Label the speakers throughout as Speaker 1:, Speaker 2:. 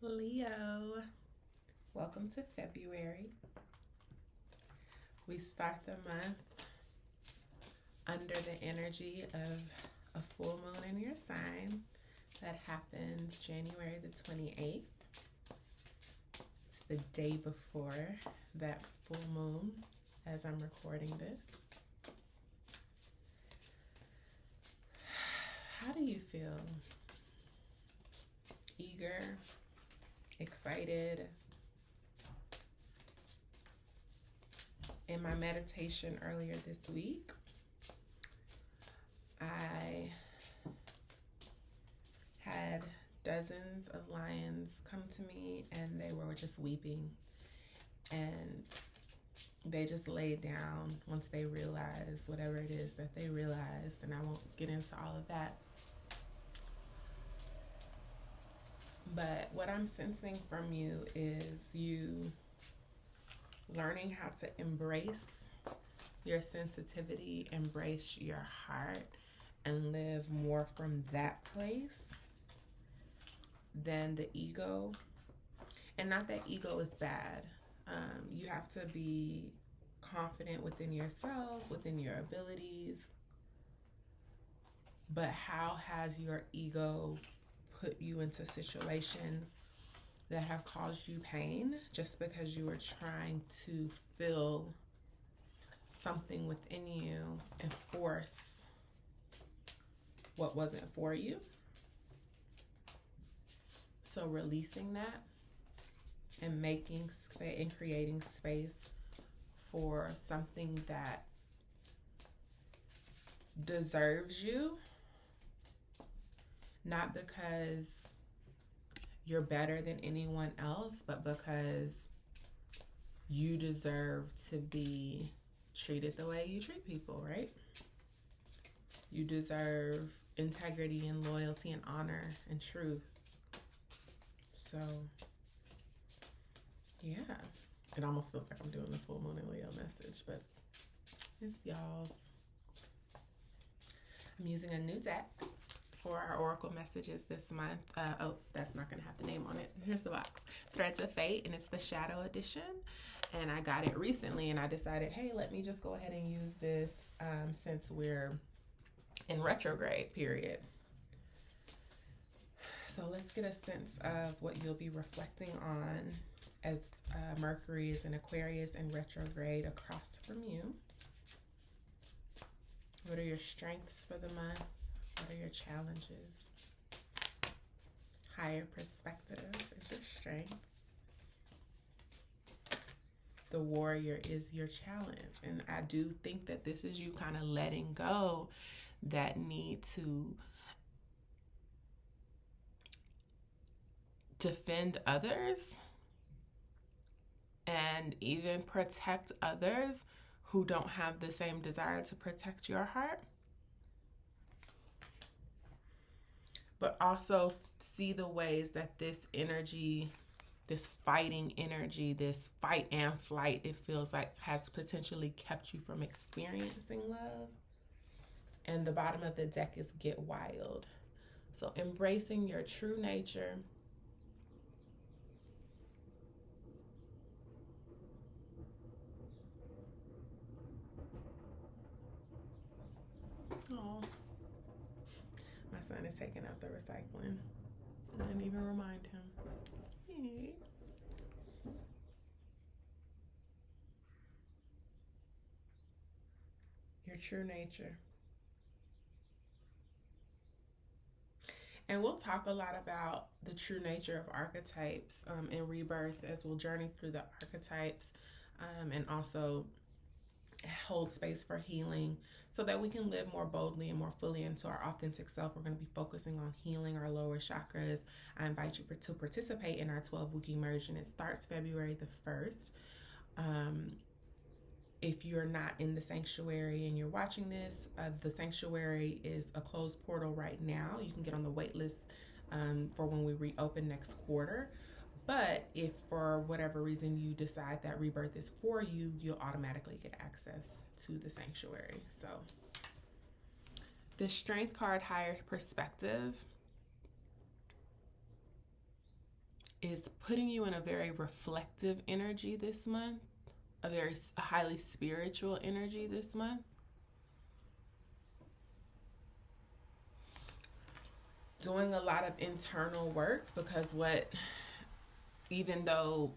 Speaker 1: Leo, welcome to February. We start the month under the energy of a full moon in your sign that happens January the 28th. It's the day before that full moon as I'm recording this. How do you feel? Eager? Excited? In my meditation earlier this week, I had dozens of lions come to me and they were just weeping, and they just laid down once they realized whatever it is that they realized, and I won't get into all of that. But what I'm sensing from you is you learning how to embrace your sensitivity, embrace your heart, and live more from that place than the ego. And not that ego is bad. You have to be confident within yourself, within your abilities. But how has your ego put you into situations that have caused you pain just because you were trying to fill something within you and force what wasn't for you? So releasing that and making space and creating space for something that deserves you, not because you're better than anyone else, but because you deserve to be treated the way you treat people, right? You deserve integrity and loyalty and honor and truth. So, yeah. It almost feels like I'm doing the full moon and Leo message, but it's y'all's. I'm using a new deck for our oracle messages this month. That's not going to have the name on it. Here's the box. Threads of Fate, and it's the Shadow Edition. And I got it recently, and I decided, hey, let me just go ahead and use this since we're in retrograde period. So let's get a sense of what you'll be reflecting on as Mercury is in Aquarius and retrograde across from you. What are your strengths for the month? What are your challenges? Higher perspective is your strength. The warrior is your challenge. And I do think that this is you kind of letting go that need to defend others and even protect others who don't have the same desire to protect your heart. But also see the ways that this energy, this fighting energy, this fight and flight, it feels like has potentially kept you from experiencing love. And the bottom of the deck is Get Wild. So embracing your true nature. Oh, my son is taking out the recycling. I didn't even remind him. Hey. Your true nature. And we'll talk a lot about the true nature of archetypes in Rebirth as we'll journey through the archetypes and also hold space for healing so that we can live more boldly and more fully into our authentic self. We're going to be focusing on healing our lower chakras. I invite you to participate in our 12-week immersion. It starts February the 1st. If you're not in the sanctuary and you're watching this, the sanctuary is a closed portal right now. You can get on the wait list for when we reopen next quarter. But if for whatever reason you decide that Rebirth is for you, you'll automatically get access to the sanctuary. So the Strength card, Higher Perspective, is putting you in a very reflective energy this month, a very highly spiritual energy this month. Doing a lot of internal work, because even though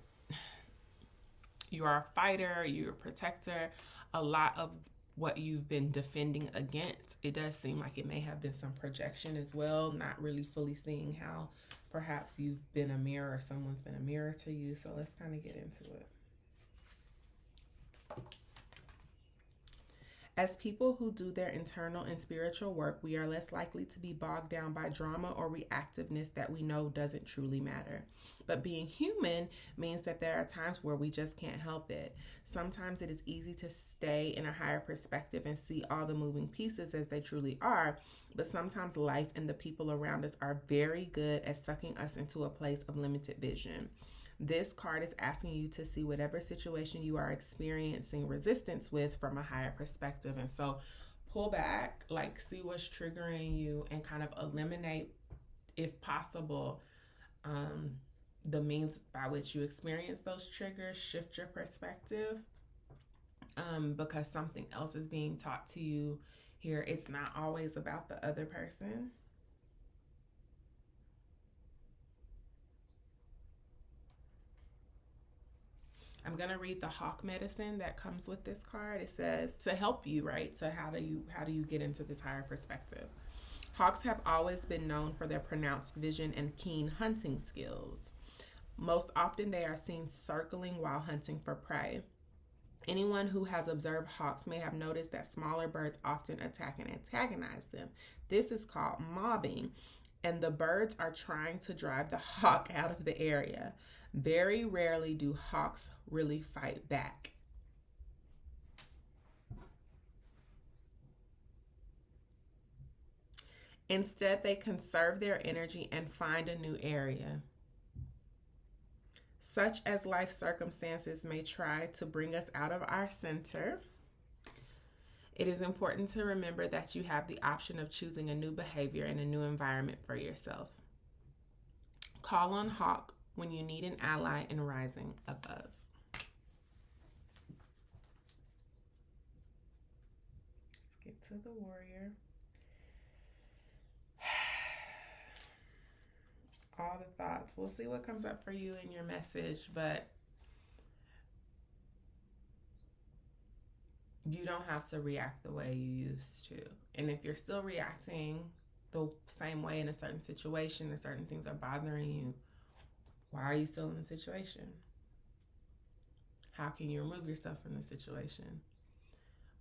Speaker 1: you are a fighter, you're a protector, a lot of what you've been defending against, it does seem like it may have been some projection as well, not really fully seeing how perhaps you've been a mirror or someone's been a mirror to you. So let's kind of get into it. As people who do their internal and spiritual work, we are less likely to be bogged down by drama or reactiveness that we know doesn't truly matter. But being human means that there are times where we just can't help it. Sometimes it is easy to stay in a higher perspective and see all the moving pieces as they truly are, but sometimes life and the people around us are very good at sucking us into a place of limited vision. This card is asking you to see whatever situation you are experiencing resistance with from a higher perspective. And so pull back, like see what's triggering you, and kind of eliminate, if possible, the means by which you experience those triggers. Shift your perspective, because something else is being taught to you here. It's not always about the other person. I'm going to read the hawk medicine that comes with this card. It says to help you, right? So how do you get into this higher perspective? Hawks have always been known for their pronounced vision and keen hunting skills. Most often they are seen circling while hunting for prey. Anyone who has observed hawks may have noticed that smaller birds often attack and antagonize them. This is called mobbing, and the birds are trying to drive the hawk out of the area. Very rarely do hawks really fight back. Instead, they conserve their energy and find a new area. Such as life circumstances may try to bring us out of our center, it is important to remember that you have the option of choosing a new behavior and a new environment for yourself. Call on Hawk when you need an ally and rising above. Let's get to the warrior. All the thoughts. We'll see what comes up for you in your message, but you don't have to react the way you used to. And if you're still reacting the same way in a certain situation and certain things are bothering you, why are you still in the situation? How can you remove yourself from the situation?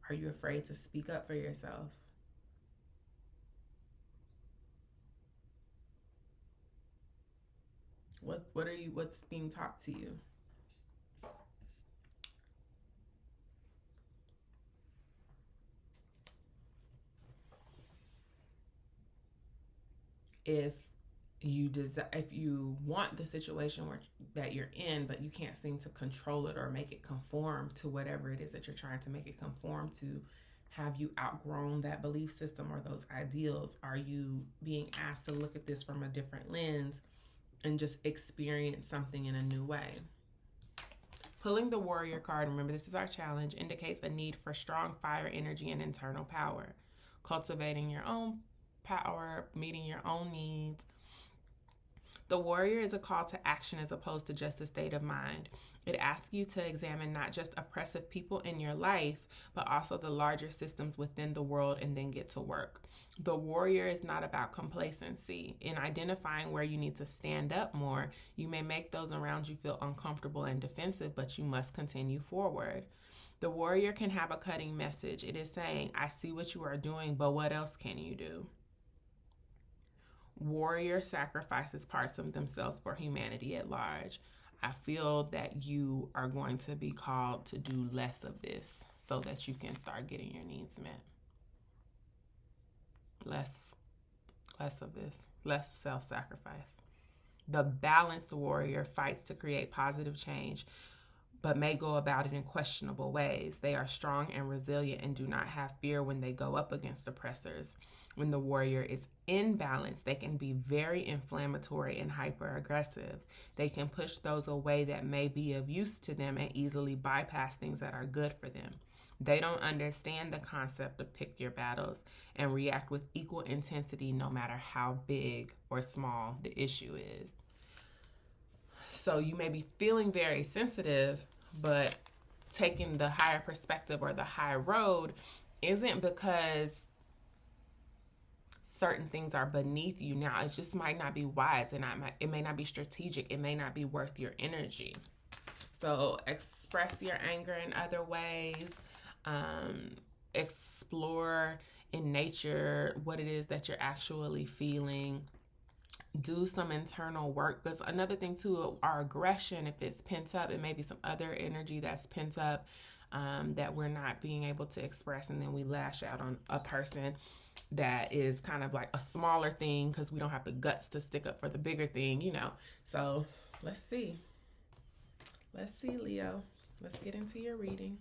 Speaker 1: Are you afraid to speak up for yourself? What's being taught to you? If you want the situation that you're in, but you can't seem to control it or make it conform to whatever it is that you're trying to make it conform to, have you outgrown that belief system or those ideals? Are you being asked to look at this from a different lens and just experience something in a new way? Pulling the warrior card, remember this is our challenge, indicates a need for strong fire energy and internal power. Cultivating your own power, meeting your own needs. The warrior is a call to action as opposed to just a state of mind. It asks you to examine not just oppressive people in your life, but also the larger systems within the world and then get to work. The warrior is not about complacency. In identifying where you need to stand up more, you may make those around you feel uncomfortable and defensive, but you must continue forward. The warrior can have a cutting message. It is saying, I see what you are doing, but what else can you do? Warrior sacrifices parts of themselves for humanity at large. I feel that you are going to be called to do less of this so that you can start getting your needs met. Less of this, less self-sacrifice. The balanced warrior fights to create positive change, but may go about it in questionable ways. They are strong and resilient and do not have fear when they go up against oppressors. When the warrior is in balance, they can be very inflammatory and hyper aggressive. They can push those away that may be of use to them and easily bypass things that are good for them. They don't understand the concept of pick your battles and react with equal intensity no matter how big or small the issue is. So you may be feeling very sensitive, but taking the higher perspective or the high road isn't because certain things are beneath you now. It just might not be wise, and it may not be strategic. It may not be worth your energy. So express your anger in other ways. Explore in nature what it is that you're actually feeling. Do some internal work, because another thing too, our aggression, if it's pent up, it may be some other energy that's pent up that we're not being able to express, and then we lash out on a person that is kind of like a smaller thing because we don't have the guts to stick up for the bigger thing, you know. So let's see, Leo. Let's get into your reading.